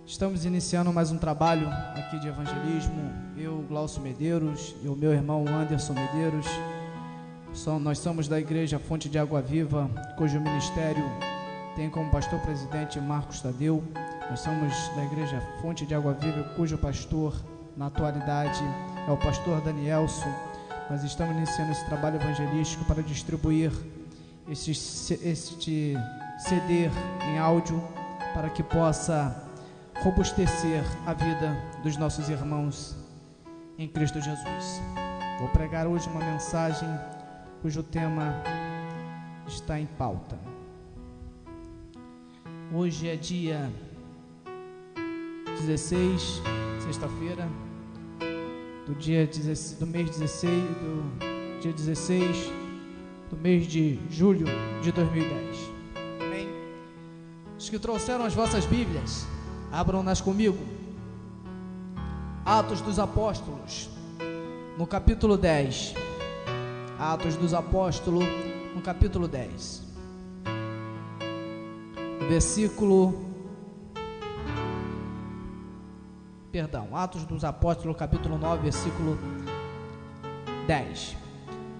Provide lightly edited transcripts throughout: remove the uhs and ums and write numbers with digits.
Estamos iniciando mais um trabalho aqui de evangelismo. Eu, Glaucio Medeiros, e o meu irmão Anderson Medeiros. Nós somos da Igreja Fonte de Água Viva, cujo ministério tem como pastor presidente Marcos Tadeu. Nós somos da Igreja Fonte de Água Viva, cujo pastor, na atualidade, é o pastor Danielson. Nós estamos iniciando esse trabalho evangelístico para distribuir este CD em áudio, para que possa robustecer a vida dos nossos irmãos em Cristo Jesus. Vou pregar hoje uma mensagem cujo tema está em pauta. Hoje é dia 16, sexta-feira, do dia 16, do mês 16, do dia 16 do mês de julho de 2010. Amém? Os que trouxeram as vossas Bíblias, abram-nas comigo. Atos dos Apóstolos, no capítulo 10. Atos dos Apóstolos, no capítulo 10. Atos dos Apóstolos, capítulo 9, versículo 10.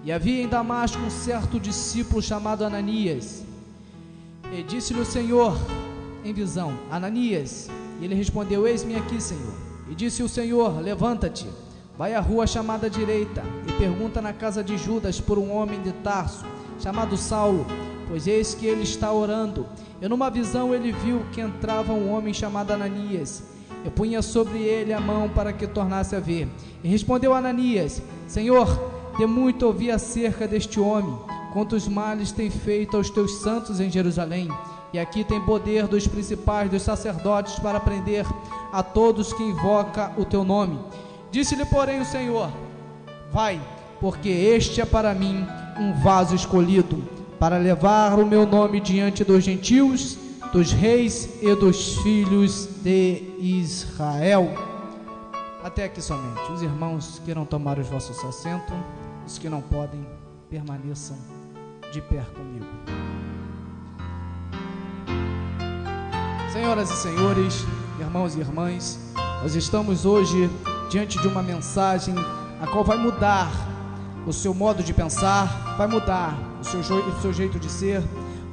E havia em Damasco um certo discípulo chamado Ananias, e disse-lhe o Senhor em visão: Ananias. E ele respondeu: Eis-me aqui, Senhor. E disse o Senhor: Levanta-te, vai à rua chamada direita, e pergunta na casa de Judas por um homem de Tarso, chamado Saulo, pois eis que ele está orando. E numa visão ele viu que entrava um homem chamado Ananias, e punha sobre ele a mão para que tornasse a ver. E respondeu Ananias: Senhor, de muito ouvi acerca deste homem, quantos males tem feito aos teus santos em Jerusalém. E aqui tem poder dos principais dos sacerdotes para prender a todos que invoca o teu nome. Disse-lhe, porém, o Senhor: vai, porque este é para mim um vaso escolhido, para levar o meu nome diante dos gentios, dos reis e dos filhos de Israel. Até aqui somente. Os irmãos queiram tomar os vossos assentos, os que não podem, permaneçam de pé comigo. Senhoras e senhores, irmãos e irmãs, nós estamos hoje diante de uma mensagem a qual vai mudar o seu modo de pensar, vai mudar o seu jeito de ser,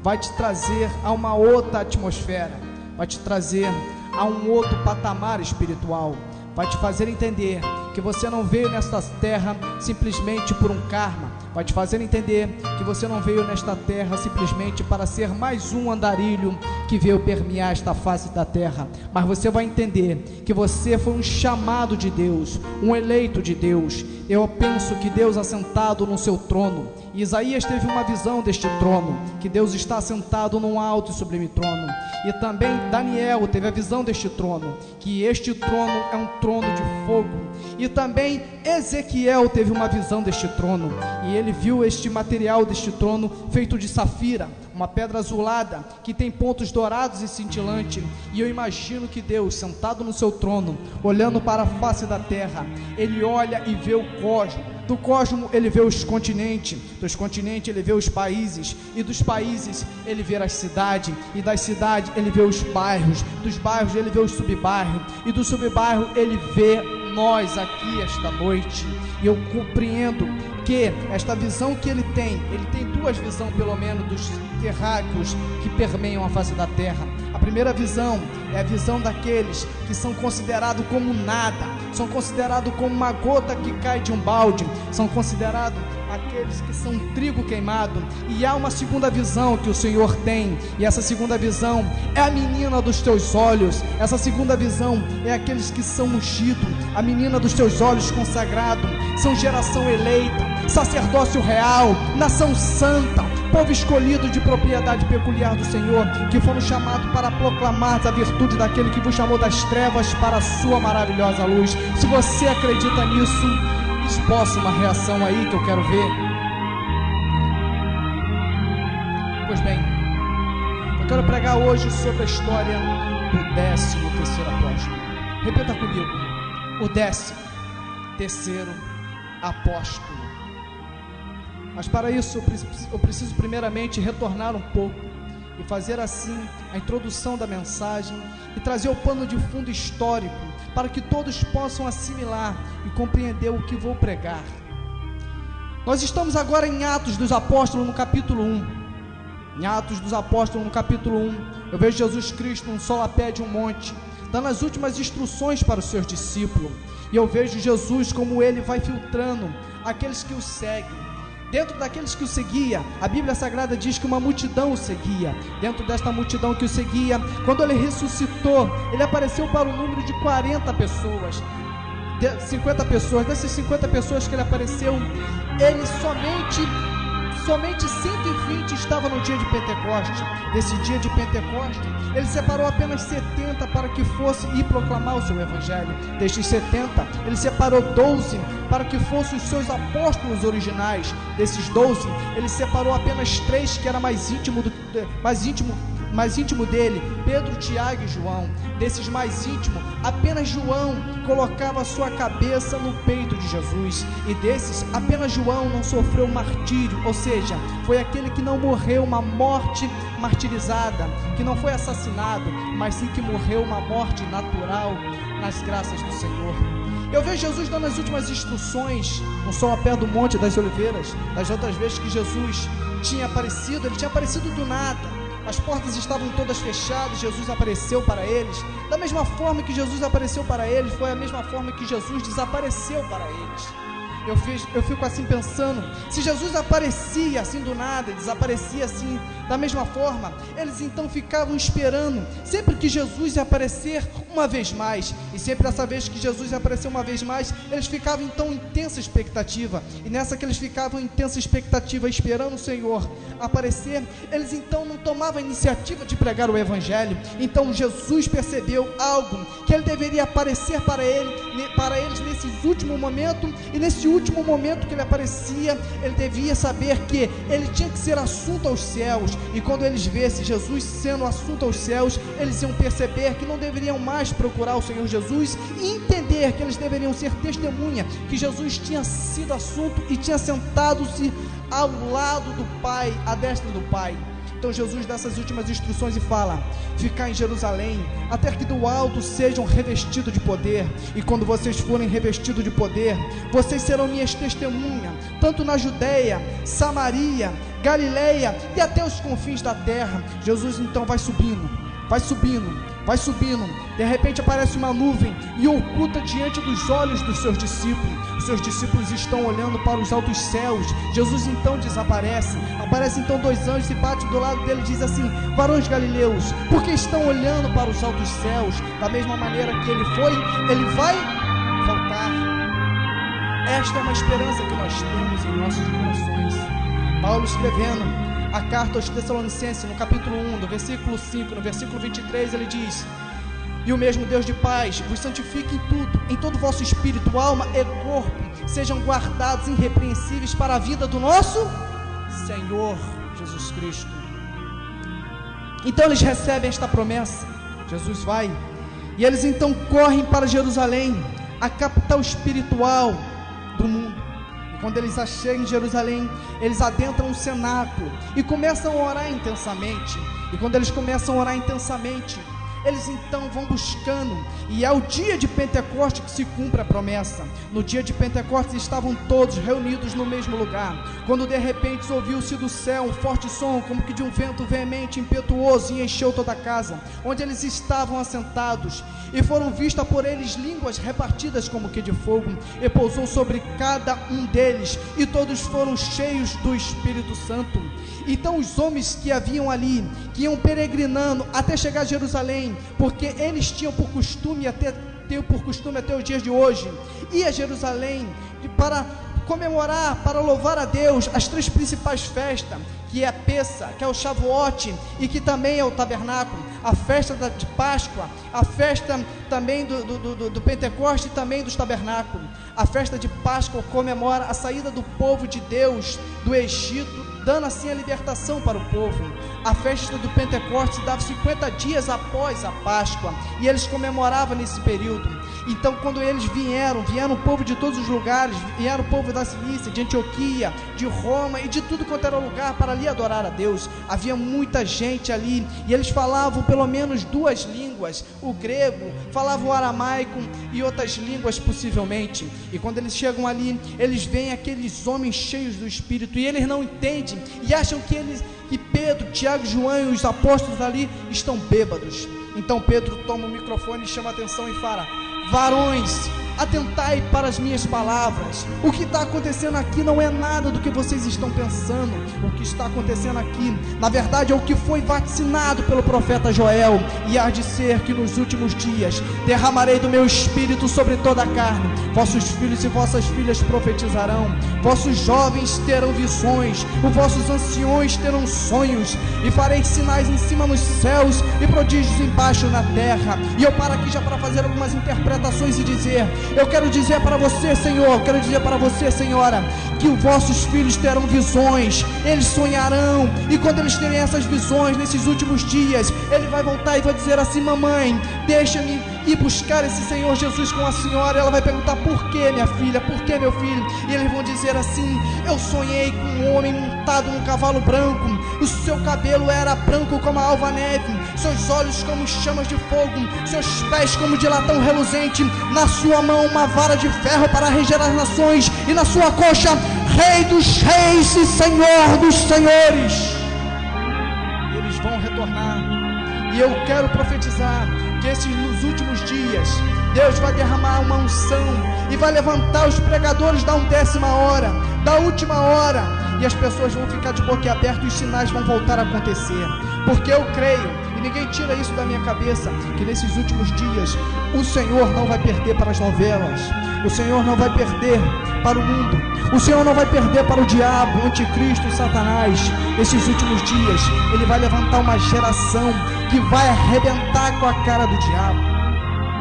vai te trazer a uma outra atmosfera, vai te trazer a um outro patamar espiritual, vai te fazer entender que você não veio nesta terra simplesmente por um karma, vai te fazer entender que você não veio nesta terra simplesmente para ser mais um andarilho que veio permear esta face da terra, mas você vai entender que você foi um chamado de Deus, um eleito de Deus. Eu penso que Deus assentado no seu trono, e Isaías teve uma visão deste trono, que Deus está assentado num alto e sublime trono, e também Daniel teve a visão deste trono, que este trono é um trono de fogo, e também Ezequiel teve uma visão deste trono, e ele viu este material deste trono feito de safira, uma pedra azulada, que tem pontos dourados e cintilantes. E eu imagino que Deus, sentado no seu trono, olhando para a face da terra, ele olha e vê o cosmos. Do cosmos ele vê os continentes, dos continentes ele vê os países, e dos países ele vê as cidades, e das cidades ele vê os bairros, dos bairros ele vê os subbairros, e do subbairro ele vê nós aqui esta noite. E eu compreendo que esta visão que ele tem duas visões pelo menos dos terráqueos que permeiam a face da terra. A primeira visão é a visão daqueles que são considerados como nada, são considerados como uma gota que cai de um balde, são considerados aqueles que são trigo queimado. E há uma segunda visão que o Senhor tem, e essa segunda visão é a menina dos teus olhos. Essa segunda visão é aqueles que são ungidos, a menina dos teus olhos consagrado, são geração eleita, sacerdócio real, nação santa, povo escolhido de propriedade peculiar do Senhor, que foram chamados para proclamar a virtude daquele que vos chamou das trevas para a sua maravilhosa luz. Se você acredita nisso, esboça uma reação aí que eu quero ver. Pois bem, eu quero pregar hoje sobre a história do 13º apóstolo. Repita comigo: o 13º apóstolo. Mas para isso eu preciso primeiramente retornar um pouco e fazer assim a introdução da mensagem e trazer o pano de fundo histórico para que todos possam assimilar e compreender o que vou pregar. Nós estamos agora em Atos dos Apóstolos, no capítulo 1. Em Atos dos Apóstolos, no capítulo 1, eu vejo Jesus Cristo num solapé de um monte, dando as últimas instruções para os seus discípulos. E eu vejo Jesus como ele vai filtrando aqueles que o seguem. Dentro daqueles que o seguia, a Bíblia Sagrada diz que uma multidão o seguia. Dentro desta multidão que o seguia, quando ele ressuscitou, ele apareceu para o número de 40 pessoas, 50 pessoas. Dessas 50 pessoas que ele apareceu, ele somente 120 estava no dia de Pentecoste. Desse dia de Pentecoste, ele separou apenas 70 para que fosse e proclamar o seu evangelho. Destes 70, ele separou 12 para que fossem os seus apóstolos originais. Desses 12, ele separou apenas 3 que era mais íntimo dele, Pedro, Tiago e João. Desses mais íntimos, apenas João colocava a sua cabeça no peito de Jesus, e desses, apenas João não sofreu martírio, ou seja, foi aquele que não morreu uma morte martirizada, que não foi assassinado, mas sim que morreu uma morte natural nas graças do Senhor. Eu vejo Jesus dando as últimas instruções no solapé do Monte das Oliveiras. Das outras vezes que Jesus tinha aparecido, ele tinha aparecido do nada. As portas estavam todas fechadas, Jesus apareceu para eles. Da mesma forma que Jesus apareceu para eles, foi a mesma forma que Jesus desapareceu para eles. Eu fico assim pensando, se Jesus aparecia assim do nada, desaparecia assim da mesma forma, eles então ficavam esperando sempre que Jesus ia aparecer uma vez mais, e sempre essa vez que Jesus ia aparecer uma vez mais, eles ficavam então em intensa expectativa, e nessa que eles ficavam em intensa expectativa esperando o Senhor aparecer, eles então não tomavam a iniciativa de pregar o evangelho. Então Jesus percebeu algo, que ele deveria aparecer para eles nesses últimos momentos, e nesse último momento que ele aparecia, ele devia saber que ele tinha que ser assunto aos céus, e quando eles vissem Jesus sendo assunto aos céus, eles iam perceber que não deveriam mais procurar o Senhor Jesus, e entender que eles deveriam ser testemunha, que Jesus tinha sido assunto e tinha sentado-se ao lado do Pai, à destra do Pai. Então Jesus dá essas últimas instruções e fala: ficar em Jerusalém, até que do alto sejam revestidos de poder, e quando vocês forem revestidos de poder, vocês serão minhas testemunhas, tanto na Judeia, Samaria, Galileia e até os confins da terra. Jesus então vai subindo, de repente aparece uma nuvem e oculta diante dos olhos dos seus discípulos. Os seus discípulos estão olhando para os altos céus. Jesus então desaparece. Aparecem então 2 anjos e bate do lado dele e diz assim: varões galileus, por que estão olhando para os altos céus? Da mesma maneira que ele foi, ele vai voltar. Esta é uma esperança que nós temos em nossos corações. Paulo escrevendo a carta aos Tessalonicenses, no capítulo 1, do versículo 5, no versículo 23, ele diz: e o mesmo Deus de paz vos santifique em tudo, em todo o vosso espírito, alma e corpo, sejam guardados irrepreensíveis para a vida do nosso Senhor Jesus Cristo. Então eles recebem esta promessa, Jesus vai, e eles então correm para Jerusalém, a capital espiritual do mundo. Quando eles chegam em Jerusalém, eles adentram o cenáculo e começam a orar intensamente. E quando eles começam a orar intensamente, eles então vão buscando, e é o dia de Pentecostes que se cumpre a promessa. No dia de Pentecostes estavam todos reunidos no mesmo lugar, quando de repente ouviu-se do céu um forte som, como que de um vento veemente, impetuoso, e encheu toda a casa onde eles estavam assentados, e foram vistas por eles línguas repartidas como que de fogo, e pousou sobre cada um deles, e todos foram cheios do Espírito Santo. Então os homens que haviam ali, que iam peregrinando até chegar a Jerusalém, porque eles tinham por costume até os dias de hoje, ir a Jerusalém para comemorar, para louvar a Deus, as 3 principais festas, que é a Pessa, que é o Shavuot, e que também é o Tabernáculo, a festa de Páscoa, a festa também do Pentecoste e também dos Tabernáculos. A festa de Páscoa comemora a saída do povo de Deus do Egito, dando assim a libertação para o povo. A festa do Pentecostes dava 50 dias após a Páscoa, e eles comemoravam nesse período. Então quando eles vieram o povo de todos os lugares, vieram o povo da Cilícia, de Antioquia, de Roma e de tudo quanto era lugar para ali adorar a Deus. Havia muita gente ali, e eles falavam pelo menos 2 línguas, o grego, falavam o aramaico e outras línguas possivelmente. E quando eles chegam ali, eles veem aqueles homens cheios do Espírito, e eles não entendem, e acham que Pedro, Tiago, João e os apóstolos ali estão bêbados. Então Pedro toma o microfone e chama a atenção e fala: varões, atentai para as minhas palavras. O que está acontecendo aqui não é nada do que vocês estão pensando. O que está acontecendo aqui, na verdade, é o que foi vaticinado pelo profeta Joel. E há de ser que nos últimos dias derramarei do meu espírito sobre toda a carne. Vossos filhos e vossas filhas profetizarão, vossos jovens terão visões, os vossos anciões terão sonhos, e farei sinais em cima nos céus e prodígios embaixo na terra. E eu paro aqui já para fazer algumas interpretações e dizer: eu quero dizer para você, Senhor, quero dizer para você, Senhora, que os vossos filhos terão visões, eles sonharão, e quando eles terem essas visões nesses últimos dias, ele vai voltar e vai dizer assim: mamãe, deixa-me ir buscar esse Senhor Jesus com a senhora. Ela vai perguntar: por que, minha filha? Por que, meu filho? E eles vão dizer assim: eu sonhei com um homem montado num cavalo branco, o seu cabelo era branco como a alva neve, seus olhos como chamas de fogo, seus pés como de latão reluzente, na sua mão uma vara de ferro para reger as nações, e na sua coxa Rei dos reis e Senhor dos senhores. E eles vão retornar, e eu quero profetizar que nos últimos dias Deus vai derramar uma unção e vai levantar os pregadores da 1/10 hora, da última hora, e as pessoas vão ficar de boca aberta e os sinais vão voltar a acontecer, porque eu creio, e ninguém tira isso da minha cabeça, que nesses últimos dias o Senhor não vai perder para as novelas, o Senhor não vai perder para o mundo, o Senhor não vai perder para o diabo, o anticristo, o Satanás. Nesses últimos dias ele vai levantar uma geração que vai arrebentar com a cara do diabo.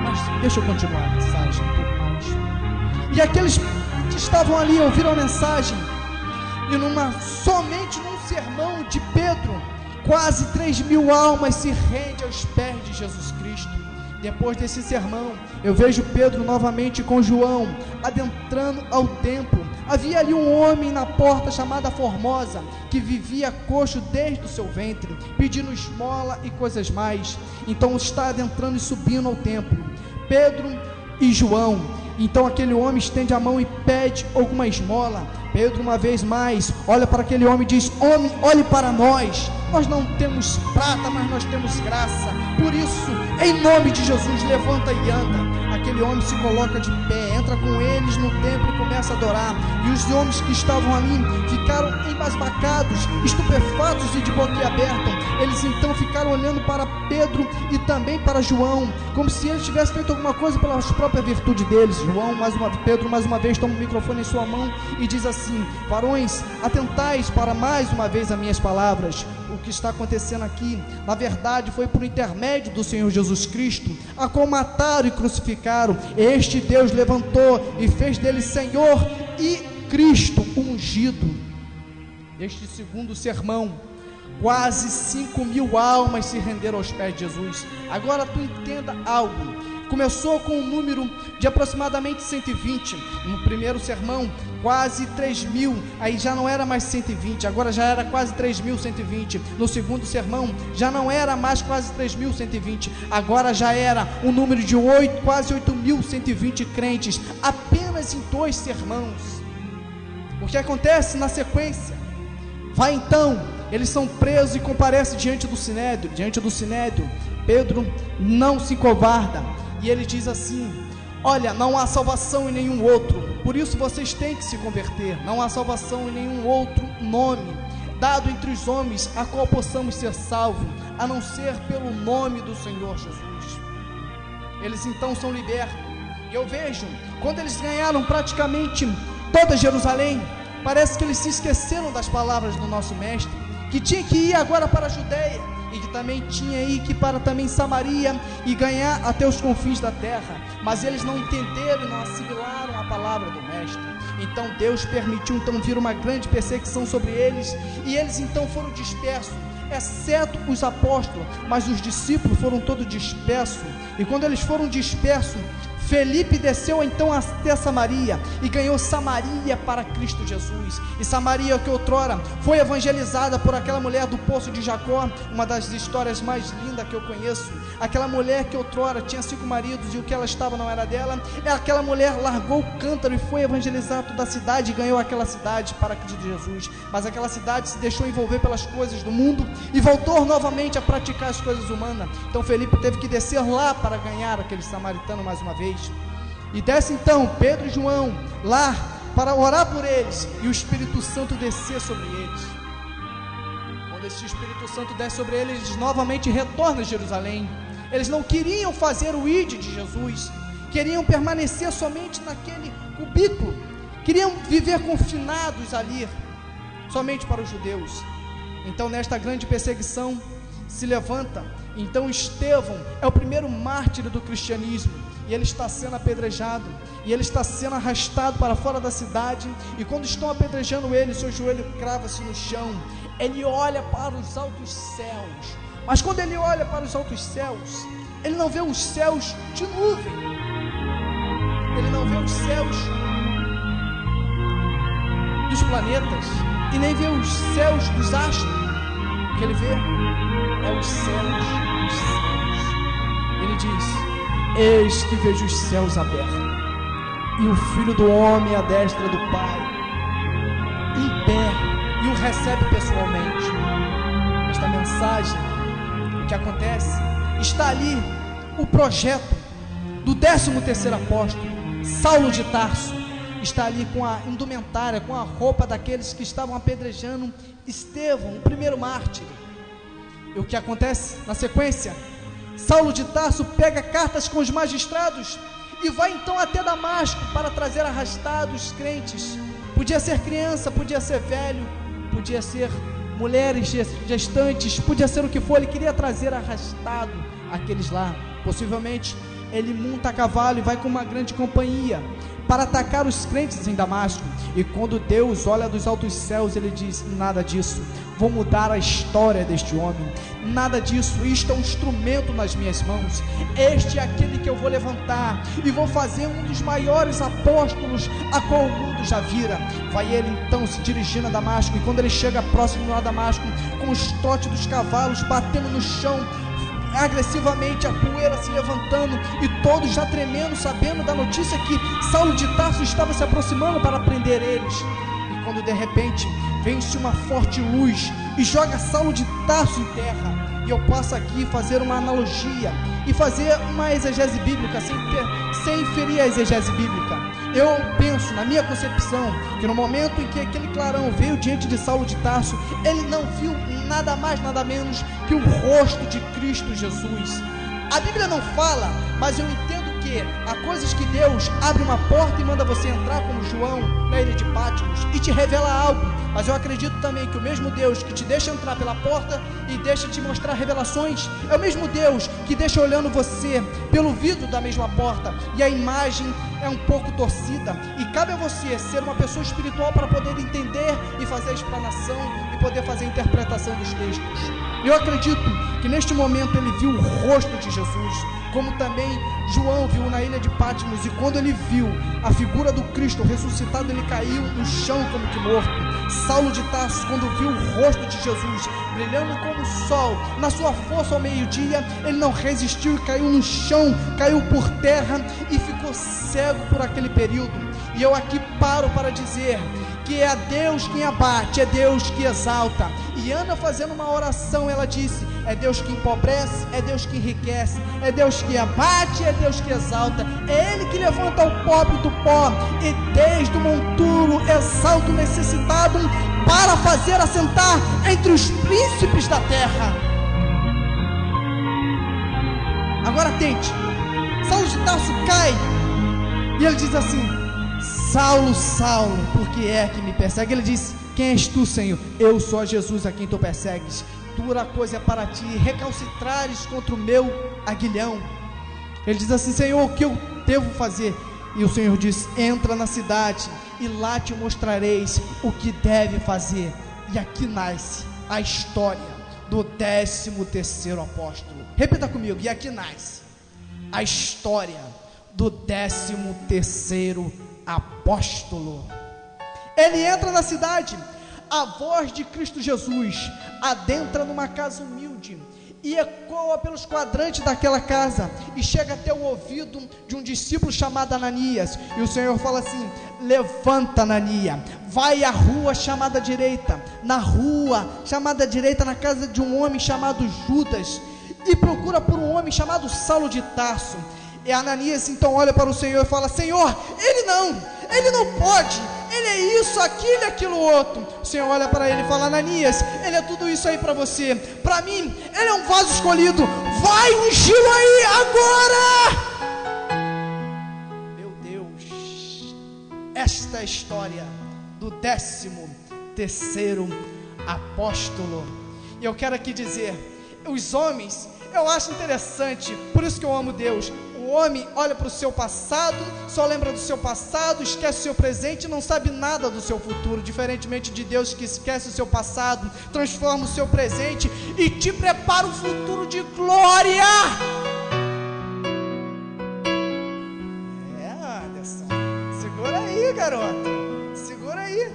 Mas deixa eu continuar a mensagem um pouco mais. E aqueles que estavam ali ouviram a mensagem, e somente num sermão de Pedro, quase 3.000 almas se rendem aos pés de Jesus Cristo. Depois desse sermão, eu vejo Pedro novamente com João adentrando ao templo. Havia ali um homem na porta chamada Formosa, que vivia coxo desde o seu ventre, pedindo esmola e coisas mais. Então está adentrando e subindo ao templo, Pedro e João. Então aquele homem estende a mão e pede alguma esmola. Pedro, uma vez mais, olha para aquele homem e diz: homem, olhe para nós. Nós não temos prata, mas nós temos graça. Por isso, em nome de Jesus, levanta e anda. Aquele homem se coloca de pé, entra com eles no templo e começa a adorar. E os homens que estavam ali ficaram embasbacados, estupefatos e de boca aberta. Eles então ficaram olhando para Pedro e também para João, como se eles tivessem feito alguma coisa pela própria virtude deles. Pedro mais uma vez toma o microfone em sua mão e diz assim: varões, atentais para mais uma vez as minhas palavras. O que está acontecendo aqui, na verdade, foi por intermédio do Senhor Jesus Cristo, a qual mataram e crucificaram. Este Deus levantou e fez dele Senhor e Cristo ungido. Este segundo sermão, quase 5.000 almas se renderam aos pés de Jesus. Agora tu entenda algo. Começou com um número de aproximadamente 120. No primeiro sermão, quase 3.000. Aí já não era mais 120, agora já era quase 3.120. No segundo sermão, já não era mais quase 3.120, agora já era um número de quase 8.120 crentes, apenas em 2 sermãos. O que acontece na sequência? Vai então, eles são presos e comparecem diante do Sinédrio. Diante do Sinédrio, Pedro não se covarda, e ele diz assim: olha, não há salvação em nenhum outro, por isso vocês têm que se converter. Não há salvação em nenhum outro nome dado entre os homens a qual possamos ser salvos, a não ser pelo nome do Senhor Jesus. Eles então são libertos, e eu vejo, quando eles ganharam praticamente toda Jerusalém, parece que eles se esqueceram das palavras do nosso mestre, que tinha que ir agora para a Judeia, e que também tinha que ir para também Samaria e ganhar até os confins da terra. Mas eles não entenderam e não assimilaram a palavra do mestre. Então Deus permitiu então vir uma grande perseguição sobre eles, e eles então foram dispersos, exceto os apóstolos, mas os discípulos foram todos dispersos. E quando eles foram dispersos, Felipe desceu então até Samaria e ganhou Samaria para Cristo Jesus. E Samaria, que outrora foi evangelizada por aquela mulher do poço de Jacó, uma das histórias mais lindas que eu conheço. Aquela mulher que outrora tinha 5 maridos e o que ela estava não era dela. Aquela mulher largou o cântaro e foi evangelizar toda a cidade e ganhou aquela cidade para Cristo Jesus. Mas aquela cidade se deixou envolver pelas coisas do mundo e voltou novamente a praticar as coisas humanas. Então Felipe teve que descer lá para ganhar aquele samaritano mais uma vez. E desce então Pedro e João lá para orar por eles e o Espírito Santo descer sobre eles. Quando esse Espírito Santo desce sobre eles, eles novamente retornam a Jerusalém. Eles não queriam fazer o ide de Jesus, queriam permanecer somente naquele cubículo, queriam viver confinados ali, somente para os judeus. Então nesta grande perseguição se levanta, então Estevão é o primeiro mártir do cristianismo, e ele está sendo apedrejado, e ele está sendo arrastado para fora da cidade, e quando estão apedrejando ele, seu joelho crava-se no chão, ele olha para os altos céus, mas quando ele olha para os altos céus, ele não vê os céus de nuvem, ele não vê os céus dos planetas, e nem vê os céus dos astros. O que ele vê é os céus dos céus. Ele diz: eis que vejo os céus abertos, e o Filho do Homem à destra do Pai, em pé, e o recebe pessoalmente. Esta mensagem, o que acontece, está ali o projeto do 13º apóstolo, Saulo de Tarso, está ali com a indumentária, com a roupa daqueles que estavam apedrejando Estevão, o primeiro mártir. E o que acontece na sequência? Saulo de Tarso pega cartas com os magistrados e vai então até Damasco para trazer arrastados crentes. Podia ser criança, podia ser velho, podia ser mulheres gestantes, podia ser o que for. Ele queria trazer arrastado aqueles lá. Possivelmente ele monta a cavalo e vai com uma grande companhia para atacar os crentes em Damasco. E quando Deus olha dos altos céus, ele diz: nada disso, vou mudar a história deste homem, nada disso, isto é um instrumento nas minhas mãos, este é aquele que eu vou levantar e vou fazer um dos maiores apóstolos a qual o mundo já vira. Vai ele então se dirigindo a Damasco, e quando ele chega próximo a Damasco, com os trotes dos cavalos batendo no chão, agressivamente, a poeira se levantando e todos já tremendo, sabendo da notícia que Saulo de Tarso estava se aproximando para prender eles. E quando de repente vem-se uma forte luz e joga Saulo de Tarso em terra. E eu posso aqui fazer uma analogia e fazer uma exegese bíblica sem ferir a exegese bíblica. Eu penso, na minha concepção, que no momento em que aquele clarão veio diante de Saulo de Tarso, ele não viu nada mais, nada menos que o rosto de Cristo Jesus. A Bíblia não fala, mas eu entendo que há coisas que Deus abre uma porta e manda você entrar, como João na ilha de Patmos, e te revela algo. Mas eu acredito também que o mesmo Deus que te deixa entrar pela porta e deixa te mostrar revelações, é o mesmo Deus que deixa olhando você pelo vidro da mesma porta, e a imagem é um pouco torcida, e cabe a você ser uma pessoa espiritual para poder entender e fazer a explanação e poder fazer a interpretação dos textos. Eu acredito que neste momento ele viu o rosto de Jesus, como também João viu na ilha de Patmos, e quando ele viu a figura do Cristo ressuscitado, ele caiu no chão como que morto. Saulo de Tarso, quando viu o rosto de Jesus brilhando como o sol, na sua força ao meio-dia, ele não resistiu e caiu no chão, caiu por terra e ficou cego por aquele período. E eu aqui paro para dizer que é a Deus quem abate, é Deus que exalta. E Ana, fazendo uma oração, ela disse: é Deus que empobrece, é Deus que enriquece, é Deus que abate, é Deus que exalta, é Ele que levanta o pobre do pó, e desde o monturo exalta o necessitado, para fazer assentar entre os príncipes da terra. Agora atente, Saulo de Tarso cai, e ele diz assim: Saulo, Saulo, por que é que me persegue? Ele diz: quem és tu, Senhor? Eu sou Jesus a quem tu persegues. Dura coisa é para ti recalcitrares contra o meu aguilhão. Ele diz assim: Senhor, o que eu devo fazer? E o Senhor diz: entra na cidade e lá te mostrareis o que deve fazer. E aqui nasce a história do 13º apóstolo. Repita comigo: e aqui nasce a história do 13º apóstolo. Ele entra na cidade, a voz de Cristo Jesus adentra numa casa humilde e ecoa pelos quadrantes daquela casa e chega até o ouvido de um discípulo chamado Ananias, e o Senhor fala assim: levanta, Ananias, vai à rua chamada direita, na rua chamada direita, na casa de um homem chamado Judas, e procura por um homem chamado Saulo de Tarso. E Ananias então olha para o Senhor e fala: Senhor, ele não pode, ele é isso, aquilo e aquilo outro. O Senhor olha para ele e fala: Ananias, ele é tudo isso aí para você, para mim ele é um vaso escolhido, vai ungí-lo aí agora. Meu Deus, esta é a história do 13º apóstolo. E eu quero aqui dizer, os homens, eu acho interessante, por isso que eu amo Deus. O homem olha para o seu passado, só lembra do seu passado, esquece o seu presente e não sabe nada do seu futuro, diferentemente de Deus, que esquece o seu passado, transforma o seu presente e te prepara um futuro de glória. Anderson, segura aí, garoto, segura aí.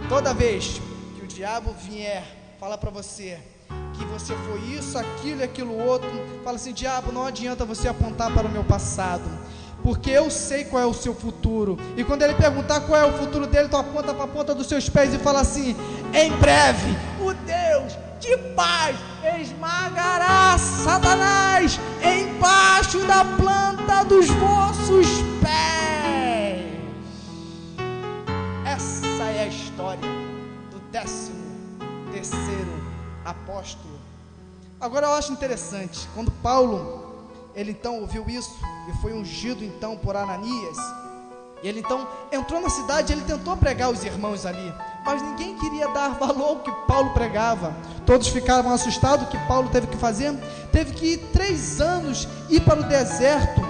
Toda vez que o diabo vier falar para você que você foi isso, aquilo e aquilo outro, fala assim: diabo, não adianta você apontar para o meu passado, porque eu sei qual é o seu futuro. E quando ele perguntar qual é o futuro dele, tu aponta para a ponta dos seus pés e fala assim: em breve o Deus de paz esmagará Satanás embaixo da planta dos vossos pés. Essa é a história do 13º apóstolo. Agora eu acho interessante, quando Paulo, ele então ouviu isso, e foi ungido então por Ananias, e ele então entrou na cidade, ele tentou pregar os irmãos ali, mas ninguém queria dar valor ao que Paulo pregava. Todos ficavam assustados. O que Paulo teve que fazer? Teve que ir 3 anos, ir para o deserto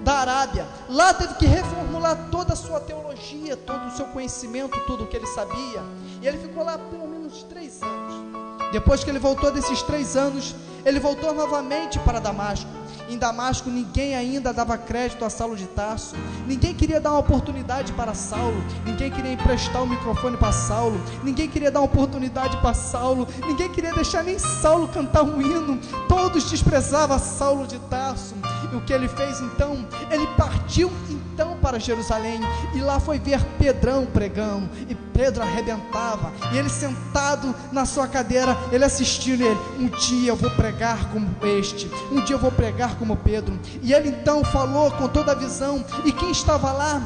da Arábia. Lá teve que reformular toda a sua teologia, todo o seu conhecimento, tudo o que ele sabia, e ele ficou lá pelo menos 3 anos. Depois que ele voltou desses 3 anos, ele voltou novamente para Damasco. Em Damasco ninguém ainda dava crédito a Saulo de Tarso, ninguém queria dar uma oportunidade para Saulo, ninguém queria emprestar o microfone para Saulo, ninguém queria dar uma oportunidade para Saulo, ninguém queria deixar nem Saulo cantar um hino, todos desprezavam Saulo de Tarso. E o que ele fez então? Ele partiu então para Jerusalém, e lá foi ver Pedrão pregando, e Pedro arrebentava, e ele sentado na sua cadeira, ele assistindo ele: um dia eu vou pregar como este, um dia eu vou pregar como Pedro. E ele então falou com toda a visão. E quem estava lá?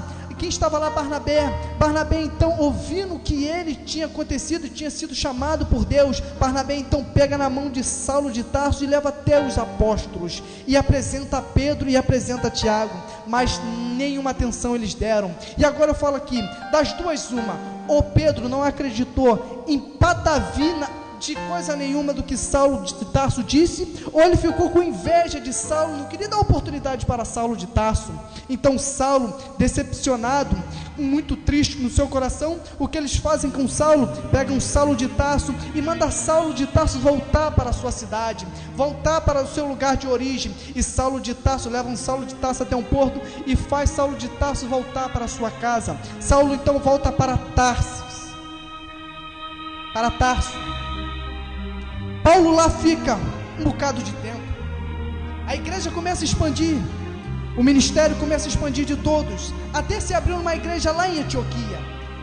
Barnabé então, ouvindo o que ele tinha acontecido, tinha sido chamado por Deus, Barnabé então pega na mão de Saulo de Tarso e leva até os apóstolos, e apresenta a Pedro e apresenta a Tiago, mas nenhuma atenção eles deram. E agora eu falo aqui, das duas uma: ou Pedro não acreditou em patavina de coisa nenhuma do que Saulo de Tarso disse, ou ele ficou com inveja de Saulo, não queria dar oportunidade para Saulo de Tarso. Então Saulo, decepcionado, muito triste no seu coração, o que eles fazem com Saulo? Pegam Saulo de Tarso e mandam Saulo de Tarso voltar para a sua cidade, voltar para o seu lugar de origem. E Saulo de Tarso, levam Saulo de Tarso até um porto e faz Saulo de Tarso voltar para a sua casa. Saulo então volta para Tarso. Paulo lá fica um bocado de tempo, a igreja começa a expandir, o ministério começa a expandir de todos, até se abriu uma igreja lá em Antioquia.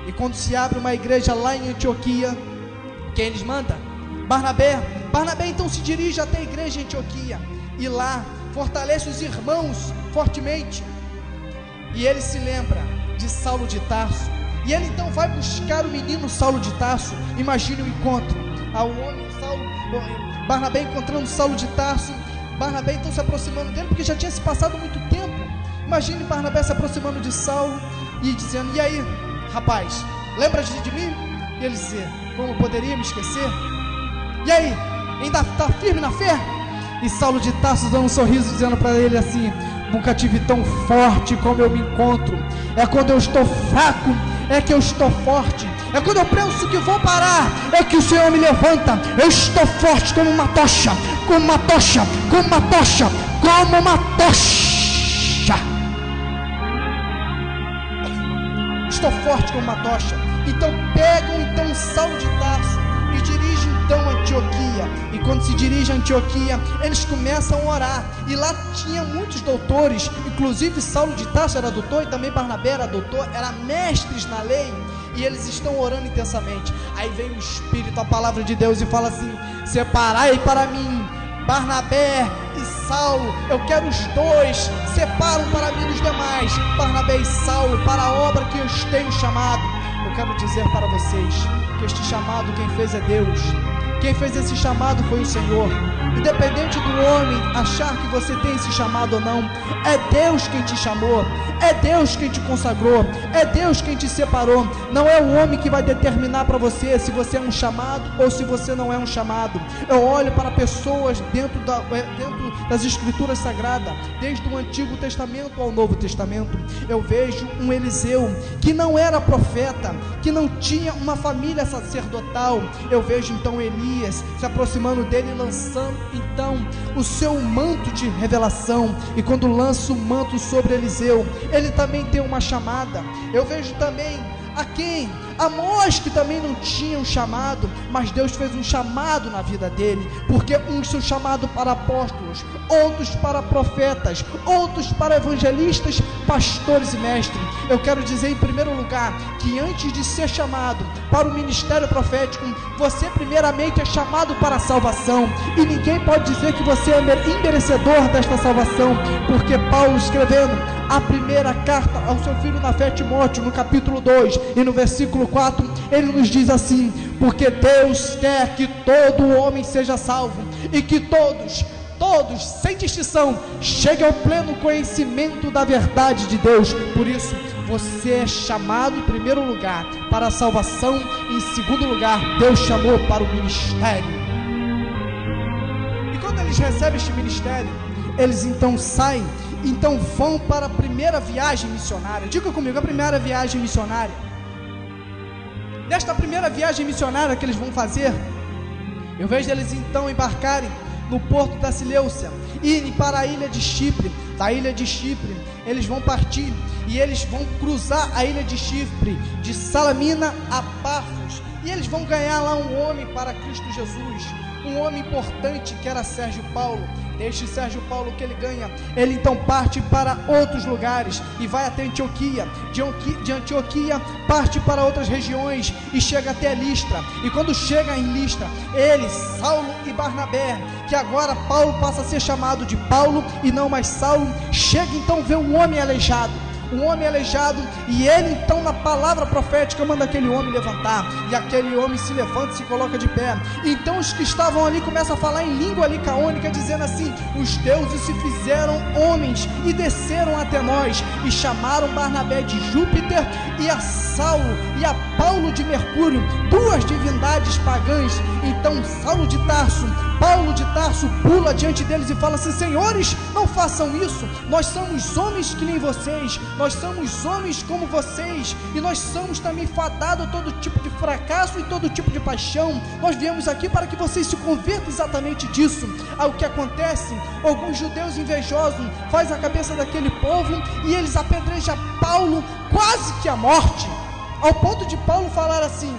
E quando se abre uma igreja lá em Antioquia, quem eles mandam? Barnabé então se dirige até a igreja em Antioquia, e lá fortalece os irmãos fortemente, e ele se lembra de Saulo de Tarso, e ele então vai buscar o menino Saulo de Tarso. Imagine o encontro, ao homem Barnabé encontrando Saulo de Tarso, Barnabé então se aproximando dele, porque já tinha se passado muito tempo. Imagine Barnabé se aproximando de Saulo e dizendo: e aí, rapaz, lembra de mim? E ele dizia: como poderia me esquecer? E aí, ainda está firme na fé? E Saulo de Tarso dando um sorriso, dizendo para ele assim: nunca tive tão forte como eu me encontro. É quando eu estou fraco, é que eu estou forte. É quando eu penso que vou parar, é que o Senhor me levanta. Eu estou forte como uma tocha, como uma tocha, como uma tocha, como uma tocha. estou forte como uma tocha. Então pegam então Saulo de Tarso e dirigem então a Antioquia. E quando se dirige a Antioquia, eles começam a orar. E lá tinha muitos doutores, inclusive Saulo de Tarso era doutor, e também Barnabé era doutor, eram mestres na lei. E eles estão orando intensamente. Aí vem o Espírito, a palavra de Deus, e fala assim: separai para mim Barnabé e Saulo, eu quero os dois, separam para mim os demais, Barnabé e Saulo, para a obra que eu os tenho chamado. Eu quero dizer para vocês que este chamado quem fez é Deus. Quem fez esse chamado foi o Senhor. Independente do homem achar que você tem esse chamado ou não, é Deus quem te chamou, é Deus quem te consagrou, é Deus quem te separou. Não é o homem que vai determinar para você se você é um chamado ou se você não é um chamado. Eu olho para pessoas dentro das Escrituras Sagradas, desde o Antigo Testamento ao Novo Testamento. Eu vejo um Eliseu que não era profeta, que não tinha uma família sacerdotal. Eu vejo então Elias se aproximando dele e lançando então o seu manto de revelação. E quando lança o manto sobre Eliseu, ele também tem uma chamada. Eu vejo também a quem? Amós, que também não tinha um chamado, mas Deus fez um chamado na vida dele, porque uns são chamados para apóstolos, outros para profetas, outros para evangelistas, pastores e mestres. Eu quero dizer em primeiro lugar que antes de ser chamado para o ministério profético, você primeiramente é chamado para a salvação, e ninguém pode dizer que você é imerecedor desta salvação, porque Paulo, escrevendo a primeira carta ao seu filho na fé, Timóteo, no capítulo 2 e no versículo 4, ele nos diz assim: porque Deus quer que todo homem seja salvo, e que todos, sem distinção, cheguem ao pleno conhecimento da verdade de Deus. Por isso, você é chamado em primeiro lugar para a salvação, e em segundo lugar, Deus chamou para o ministério. E quando eles recebem este ministério, eles então saem, então vão para a primeira viagem missionária. Diga comigo, a primeira viagem missionária. Nesta primeira viagem missionária que eles vão fazer, eu vejo eles então embarcarem no porto da Seleucia, irem para a ilha de Chipre. Da ilha de Chipre eles vão partir e eles vão cruzar a ilha de Chipre, de Salamina a Pafos, e eles vão ganhar lá um homem para Cristo Jesus, um homem importante que era Sérgio Paulo. Este Sérgio Paulo que ele ganha, ele então parte para outros lugares e vai até Antioquia. De Antioquia parte para outras regiões e chega até Listra. E quando chega em Listra, ele, Saulo e Barnabé, que agora Paulo passa a ser chamado de Paulo e não mais Saulo, chega então a ver um homem aleijado, e ele então na palavra profética manda aquele homem levantar, e aquele homem se levanta e se coloca de pé. Então os que estavam ali começam a falar em língua licaônica, dizendo assim: os deuses se fizeram homens e desceram até nós, e chamaram Barnabé de Júpiter, e a Saulo e a Paulo de Mercúrio, duas divindades pagãs. Então Paulo de Tarso pula diante deles e fala assim: senhores, não façam isso, nós somos homens que nem vocês, nós somos homens como vocês, e nós somos também fadados a todo tipo de fracasso e todo tipo de paixão. Nós viemos aqui para que vocês se convertam exatamente disso. Aí o que acontece? Alguns judeus invejosos fazem a cabeça daquele povo e eles apedrejam Paulo quase que à morte, ao ponto de Paulo falar assim,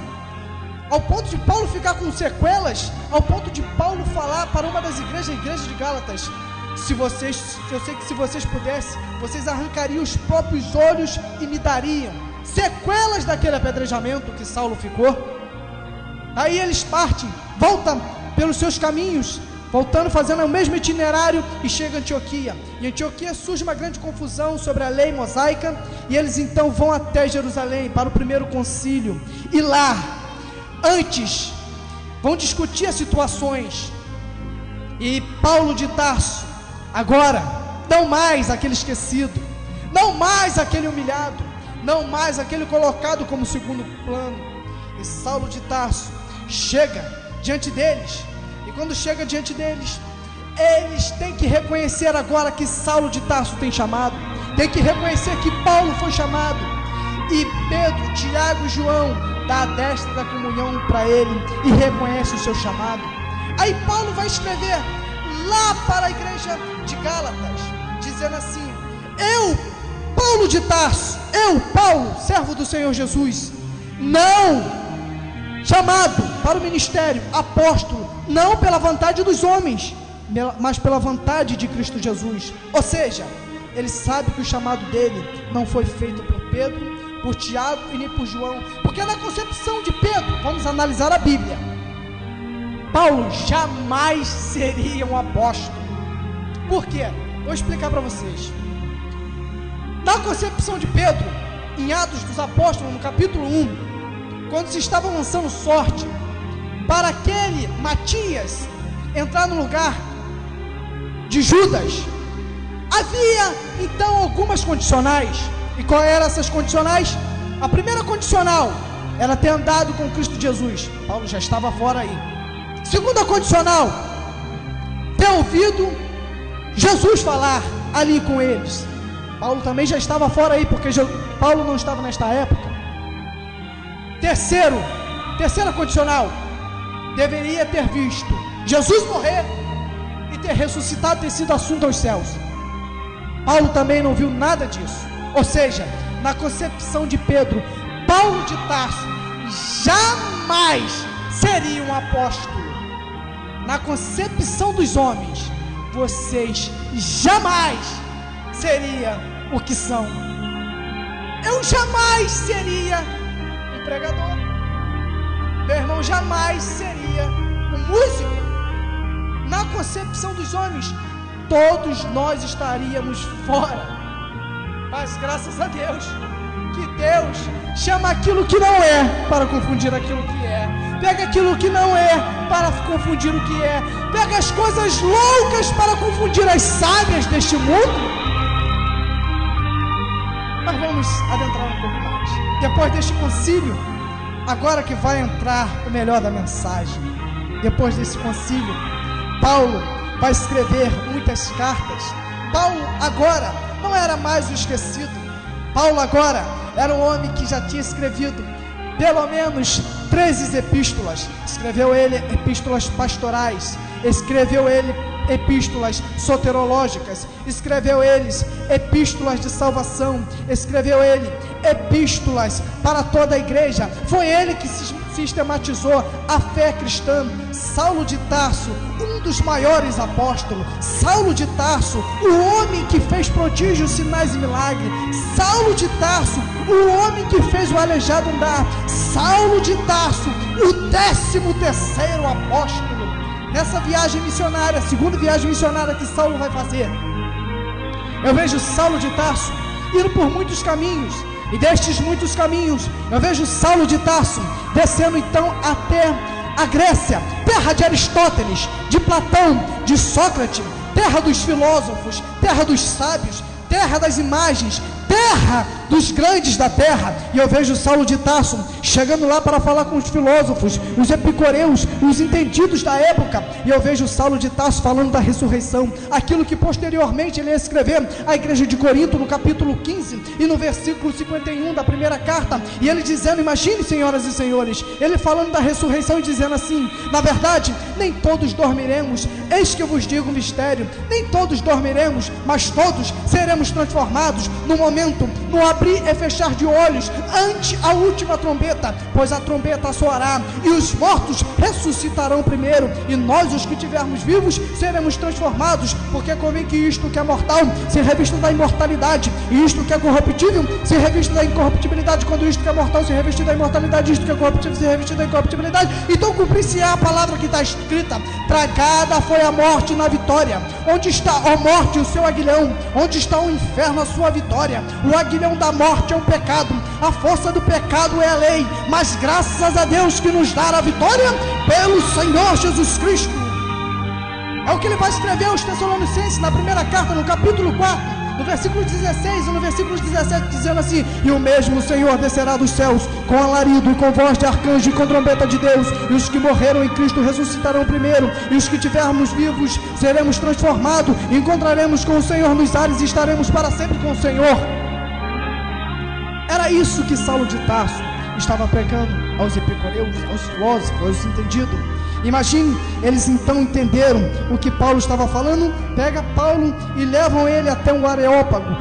ao ponto de Paulo ficar com sequelas, ao ponto de Paulo falar para uma das igrejas, a igreja de Gálatas: eu sei que se vocês pudessem, vocês arrancariam os próprios olhos e me dariam. Sequelas daquele apedrejamento que Saulo ficou. Aí eles partem, voltam pelos seus caminhos, voltando, fazendo o mesmo itinerário, e chega a Antioquia. Em Antioquia surge uma grande confusão sobre a lei mosaica, e eles então vão até Jerusalém para o primeiro concílio, e lá, antes, vão discutir as situações. E Paulo de Tarso, agora, não mais aquele esquecido, não mais aquele humilhado, não mais aquele colocado como segundo plano. E Saulo de Tarso chega diante deles, e quando chega diante deles, eles têm que reconhecer agora que Saulo de Tarso tem chamado, tem que reconhecer que Paulo foi chamado. E Pedro, Tiago e João dá a destra da comunhão para ele e reconhece o seu chamado. Aí Paulo vai escrever lá para a igreja de Gálatas, dizendo assim: eu, Paulo de Tarso, eu, Paulo, servo do Senhor Jesus, não chamado para o ministério, apóstolo, não pela vontade dos homens, mas pela vontade de Cristo Jesus. Ou seja, ele sabe que o chamado dele não foi feito por Pedro, por Tiago e nem por João, porque na concepção de Pedro, vamos analisar a Bíblia, Paulo jamais seria um apóstolo. Por quê? Vou explicar para vocês. Na concepção de Pedro, em Atos dos Apóstolos, no capítulo 1, quando se estava lançando sorte para aquele Matias entrar no lugar de Judas, havia então algumas condicionais. E qual eram essas condicionais? A primeira condicional era ter andado com Cristo Jesus. Paulo já estava fora aí. Segunda condicional, ter ouvido Jesus falar ali com eles. Paulo também já estava fora aí, porque Paulo não estava nesta época. Terceira condicional, deveria ter visto Jesus morrer e ter ressuscitado, ter sido assunto aos céus. Paulo também não viu nada disso. Ou seja, na concepção de Pedro, Paulo de Tarso jamais seria um apóstolo. Na concepção dos homens, vocês jamais seriam o que são. Eu jamais seria um pregador. Meu irmão jamais seria um músico. Na concepção dos homens, todos nós estaríamos fora. Mas graças a Deus, que Deus chama aquilo que não é para confundir aquilo que é. Pega aquilo que não é para confundir o que é. Pega as coisas loucas para confundir as sábias deste mundo. Mas vamos adentrar um pouco mais. Depois deste concílio, agora que vai entrar o melhor da mensagem. Depois desse concílio, Paulo vai escrever muitas cartas. Paulo agora não era mais o esquecido. Paulo agora era um homem que já tinha escrevido pelo menos 13 epístolas. Escreveu ele epístolas pastorais, escreveu ele epístolas soterológicas, escreveu eles epístolas de salvação, escreveu ele epístolas para toda a igreja. Foi ele que sistematizou a fé cristã. Saulo de Tarso, um dos maiores apóstolos. Saulo de Tarso, o homem que fez prodígios, sinais e milagres. Saulo de Tarso, o homem que fez o aleijado andar. Saulo de Tarso, o 13º apóstolo. Nessa viagem missionária, segunda viagem missionária que Saulo vai fazer, eu vejo Saulo de Tarso indo por muitos caminhos. E destes muitos caminhos, eu vejo Saulo de Tarso descendo então até a Grécia, terra de Aristóteles, de Platão, de Sócrates, terra dos filósofos, terra dos sábios, terra das imagens, terra dos grandes da terra. E eu vejo Saulo de Tarso chegando lá para falar com os filósofos, os epicureus, os entendidos da época. E eu vejo Saulo de Tarso falando da ressurreição, aquilo que posteriormente ele ia escrever à igreja de Corinto, no capítulo 15 e no versículo 51 da primeira carta. E ele dizendo, imagine, senhoras e senhores, ele falando da ressurreição e dizendo assim: na verdade, nem todos dormiremos, eis que eu vos digo um mistério, nem todos dormiremos, mas todos seremos transformados no momento, no abrir e fechar de olhos, ante a última trombeta, pois a trombeta soará, e os mortos ressuscitarão primeiro, e nós, os que tivermos vivos, seremos transformados, porque convém que isto que é mortal se revista da imortalidade, e isto que é corruptível se revista da incorruptibilidade. Quando isto que é mortal se revestir da imortalidade, isto que é corruptível se revestir da incorruptibilidade, então cumprir-se-á a palavra que está escrita: tragada foi a morte na vitória. Onde está, ó morte, o seu aguilhão? Onde está o inferno, a sua vitória? O aguilhão da morte é o pecado, a força do pecado é a lei, mas graças a Deus que nos dá a vitória pelo Senhor Jesus Cristo. É o que ele vai escrever aos Tessalonicenses na primeira carta, no capítulo 4, no versículo 16 e no versículo 17, dizendo assim: e o mesmo Senhor descerá dos céus com alarido e com voz de arcanjo e com trombeta de Deus, e os que morreram em Cristo ressuscitarão primeiro, e os que tivermos vivos seremos transformados, e encontraremos com o Senhor nos ares e estaremos para sempre com o Senhor. Era isso que Saulo de Tarso estava pregando aos epicureus, aos filósofos, aos entendidos. Imagine, eles então entenderam o que Paulo estava falando. Pega Paulo e levam ele até um Areópago,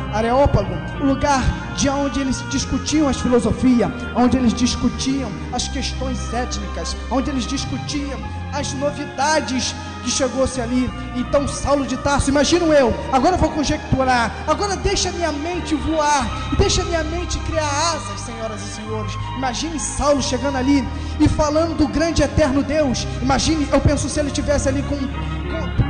o lugar de onde eles discutiam as filosofias, onde eles discutiam as questões étnicas, onde eles discutiam as novidades que chegou-se ali. Então Saulo de Tarso, imagino eu, agora eu vou conjecturar, agora deixa minha mente voar, deixa minha mente criar asas, senhoras e senhores. Imagine Saulo chegando ali e falando do grande eterno Deus. Imagine, eu penso, se ele estivesse ali com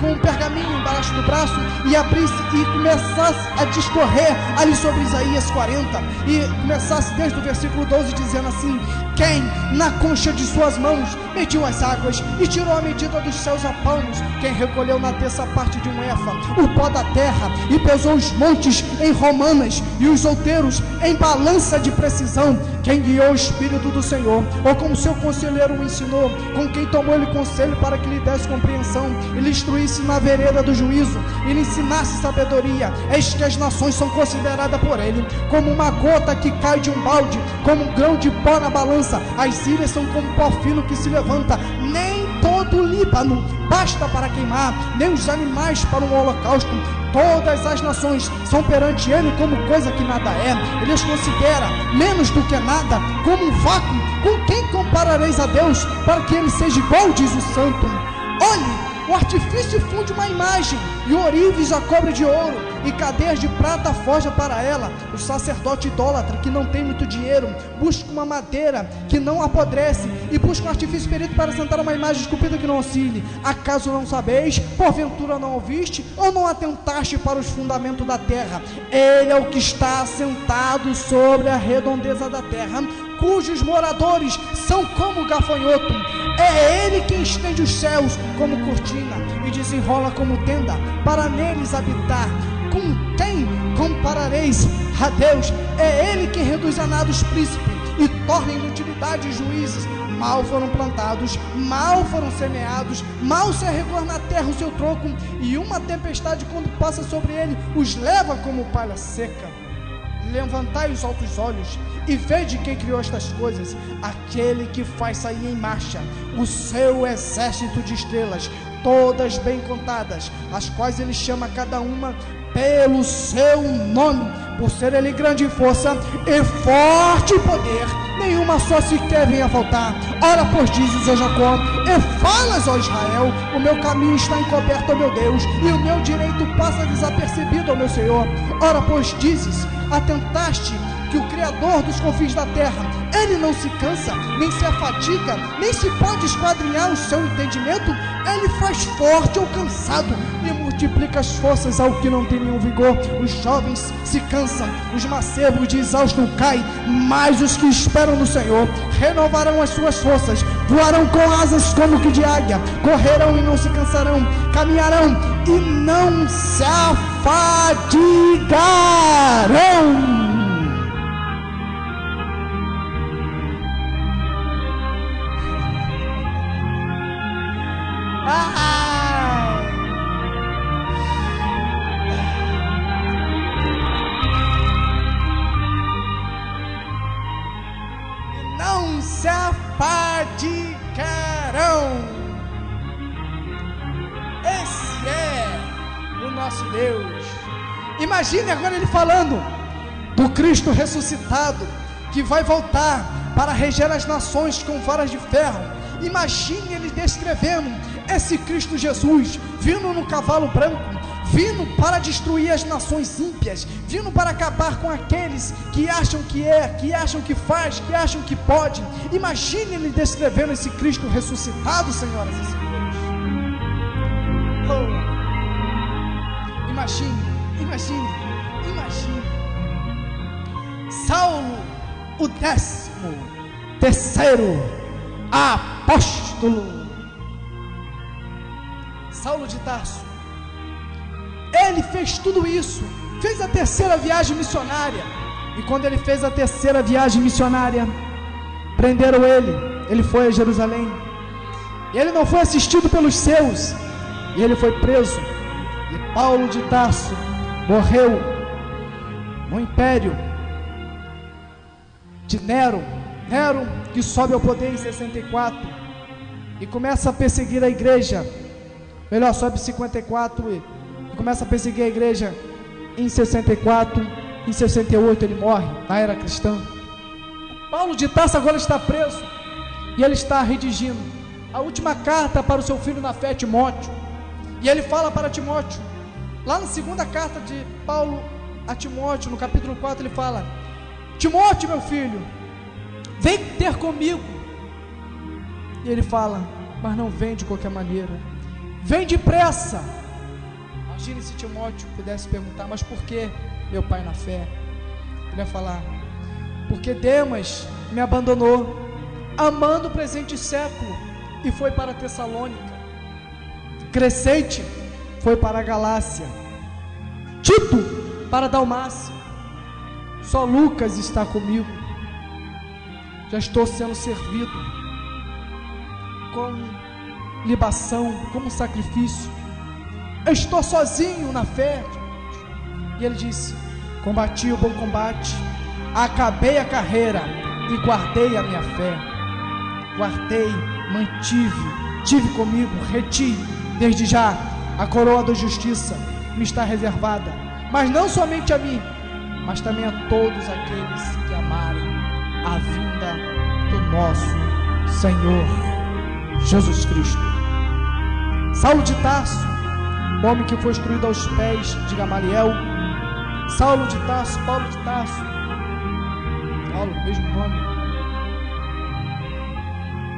um pergaminho embaixo do braço e abrisse e começasse a discorrer ali sobre Isaías 40 e começasse desde o versículo 12 dizendo assim: quem na concha de suas mãos mediu as águas e tirou a medida dos céus a palmos, quem recolheu na terça parte de um éfa o pó da terra e pesou os montes em romanas e os outeiros em balança de precisão, quem guiou o Espírito do Senhor, ou como seu conselheiro o ensinou, com quem tomou-lhe conselho para que lhe desse compreensão e lhe instruísse na vereda do juízo e lhe ensinasse sabedoria. Eis que as nações são consideradas por ele como uma gota que cai de um balde, como um grão de pó na balança. As ilhas são como pó fino que se levanta. Nem todo o Líbano basta para queimar, nem os animais para um holocausto. Todas as nações são perante ele como coisa que nada é. Ele os considera menos do que nada, como um vácuo. Com quem comparareis a Deus para que ele seja igual, diz o santo? Olhe, o artifício funde uma imagem, e ourives a cobre de ouro, e cadeias de prata forja para ela. O sacerdote idólatra, que não tem muito dinheiro, busca uma madeira que não apodrece, e busca um artifício perito para sentar uma imagem esculpida que não oscile. Acaso não sabeis? Porventura não ouviste? Ou não atentaste para os fundamentos da terra? Ele é o que está assentado sobre a redondeza da terra, cujos moradores são como gafanhoto. É ele quem estende os céus como cortina e desenrola como tenda para neles habitar. Com quem comparareis a Deus? É ele quem reduz a nada os príncipes e torna inutilidade os juízes. Mal foram plantados, mal foram semeados, mal se arregou na terra o seu tronco, e uma tempestade, quando passa sobre ele, os leva como palha seca. Levantai os altos olhos e vede quem criou estas coisas, aquele que faz sair em marcha o seu exército de estrelas, todas bem contadas, as quais ele chama cada uma pelo seu nome, por ser ele grande em força e forte em poder, nenhuma só sequer venha a faltar. Ora, pois dizes, ó Jacó, e falas, ó Israel, o meu caminho está encoberto, ó meu Deus, e o meu direito passa desapercebido, ó meu Senhor. Ora, pois dizes, atentaste que o Criador dos confins da terra, ele não se cansa, nem se afadiga, nem se pode esquadrinhar o seu entendimento. Ele faz forte ao cansado e multiplica as forças ao que não tem nenhum vigor. Os jovens se cansam, os mancebos de exausto caem, mas os que esperam no Senhor renovarão as suas forças, voarão com asas como que de águia, correrão e não se cansarão, caminharão e não se afadigarão. Não se afadigarão. Esse é o nosso Deus. Imagine agora ele falando do Cristo ressuscitado, que vai voltar para reger as nações com varas de ferro. Imagine ele descrevendo esse Cristo Jesus vindo no cavalo branco, vindo para destruir as nações ímpias, vindo para acabar com aqueles que acham que que acham que faz, que acham que pode. Imagine ele descrevendo esse Cristo ressuscitado, senhoras e senhores. Oh. Imagine. Saulo, o 13º apóstolo, Saulo de Tarso, ele fez tudo isso, fez a terceira viagem missionária, e quando ele fez a terceira viagem missionária, prenderam ele foi a Jerusalém, e ele não foi assistido pelos seus, e ele foi preso, e Paulo de Tarso morreu no império de Nero, que sobe ao poder em 64, e começa a perseguir a igreja. Melhor, sobe 54 e começa a perseguir a igreja. Em 64, em 68 ele morre, na era cristã. Paulo de Tarso agora está preso e ele está redigindo a última carta para o seu filho na fé, Timóteo. E ele fala para Timóteo, lá na segunda carta de Paulo a Timóteo, no capítulo 4, ele fala: Timóteo, meu filho, vem ter comigo. E ele fala: mas não vem de qualquer maneira, vem depressa. Imagine se Timóteo pudesse perguntar: mas por que, meu pai na fé? Ele ia falar: porque Demas me abandonou, amando o presente século, e foi para Tessalônica. Crescente foi para a Galácia, Tito para a Dalmácia. Só Lucas está comigo. Já estou sendo servido como libação, como sacrifício. Eu estou sozinho na fé. E ele disse: combati o bom combate, acabei a carreira e guardei a minha fé. Guardei, mantive, tive comigo, reti. Desde já a coroa da justiça me está reservada, mas não somente a mim, mas também a todos aqueles que amarem a vinda do nosso Senhor Jesus Cristo. Saulo de Tarso, homem que foi instruído aos pés de Gamaliel. Saulo de Tarso, Paulo de Tarso, Paulo, mesmo nome.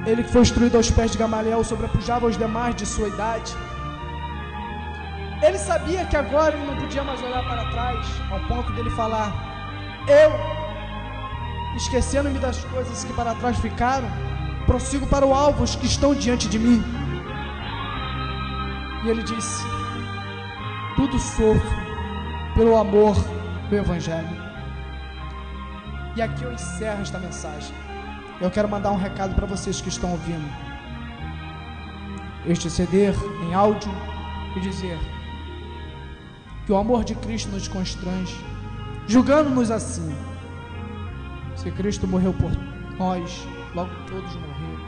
Ele que foi instruído aos pés de Gamaliel, sobrepujava os demais de sua idade. Ele sabia que agora ele não podia mais olhar para trás, ao ponto dele falar: eu, esquecendo-me das coisas que para trás ficaram, prossigo para o alvo, os que estão diante de mim. E ele disse: tudo sofro pelo amor do Evangelho. E aqui eu encerro esta mensagem. Eu quero mandar um recado para vocês que estão ouvindo este CD em áudio e dizer que o amor de Cristo nos constrange, julgando-nos assim: se Cristo morreu por nós, logo todos morreram.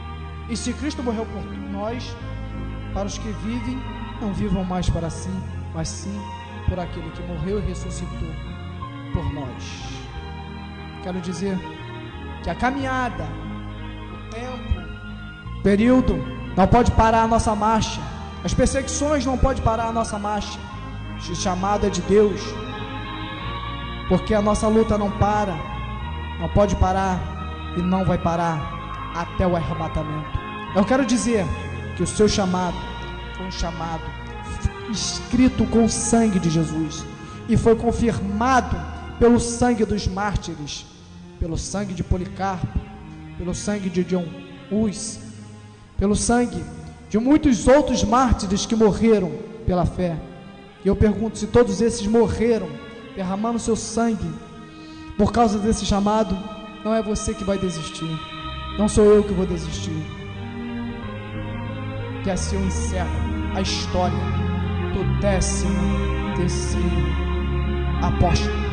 E se Cristo morreu por nós, para os que vivem, não vivam mais para si, mas sim por aquele que morreu e ressuscitou por nós. Quero dizer que a caminhada, o tempo, o período não pode parar a nossa marcha. As perseguições não podem parar a nossa marcha. Este chamado é de Deus, porque a nossa luta não para, não pode parar e não vai parar até o arrebatamento. Eu quero dizer que o seu chamado foi um chamado escrito com o sangue de Jesus e foi confirmado pelo sangue dos mártires, pelo sangue de Policarpo, pelo sangue de John Hus, pelo sangue de muitos outros mártires que morreram pela fé. E eu pergunto: se todos esses morreram derramando seu sangue por causa desse chamado, não é você que vai desistir, não sou eu que vou desistir. Que assim eu encerro a história do 13º apóstolo.